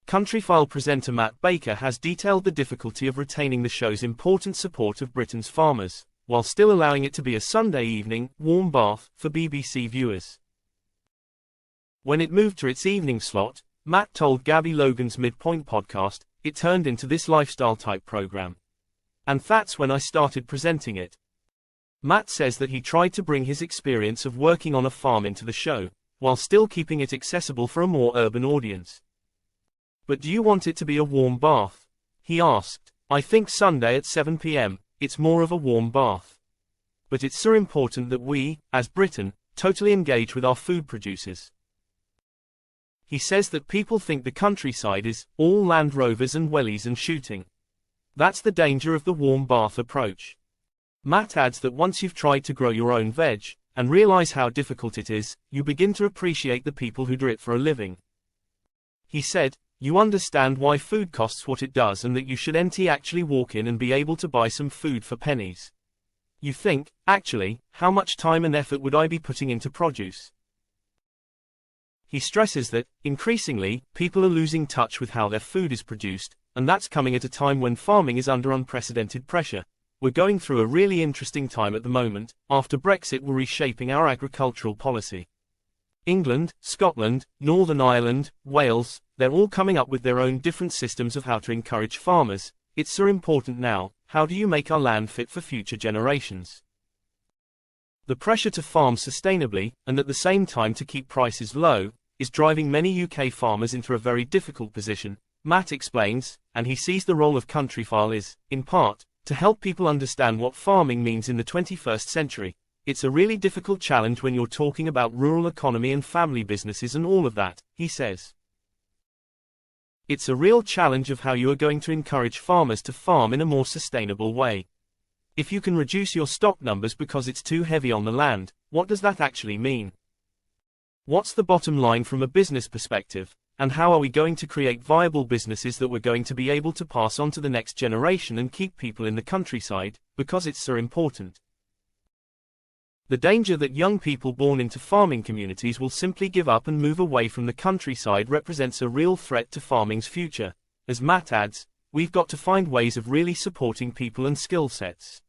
Countryfile presenter Matt Baker has detailed the difficulty of retaining the show's important support of Britain's farmers, while still allowing it to be a Sunday evening, warm bath, for BBC viewers. When it moved to its evening slot, Matt told Gabby Logan's Midpoint podcast, it turned into this lifestyle-type program. And that's when I started presenting it. Matt says that he tried to bring his experience of working on a farm into the show, while still keeping it accessible for a more urban audience. But do you want it to be a warm bath? He asked. I think Sunday at 7 p.m, it's more of a warm bath. But it's so important that we, as Britain, totally engage with our food producers. He says that people think the countryside is all Land Rovers and wellies and shooting. That's the danger of the warm bath approach. Matt adds that once you've tried to grow your own veg, and realize how difficult it is, you begin to appreciate the people who do it for a living. He said, you understand why food costs what it does and that you should actually walk in and be able to buy some food for pennies. You think, actually, how much time and effort would I be putting into produce? He stresses that, increasingly, people are losing touch with how their food is produced, and that's coming at a time when farming is under unprecedented pressure. We're going through a really interesting time at the moment. After Brexit, we're reshaping our agricultural policy. England, Scotland, Northern Ireland, Wales, they're all coming up with their own different systems of how to encourage farmers. It's so important now. How do you make our land fit for future generations? The pressure to farm sustainably, and at the same time to keep prices low, is driving many UK farmers into a very difficult position, Matt explains, and he sees the role of Countryfile is, in part, to help people understand what farming means in the 21st century. It's a really difficult challenge when you're talking about rural economy and family businesses and all of that, he says. It's a real challenge of how you are going to encourage farmers to farm in a more sustainable way. If you can reduce your stock numbers because it's too heavy on the land, what does that actually mean? What's the bottom line from a business perspective, and how are we going to create viable businesses that we're going to be able to pass on to the next generation and keep people in the countryside, because it's so important? The danger that young people born into farming communities will simply give up and move away from the countryside represents a real threat to farming's future. As Matt adds, we've got to find ways of really supporting people and skill sets.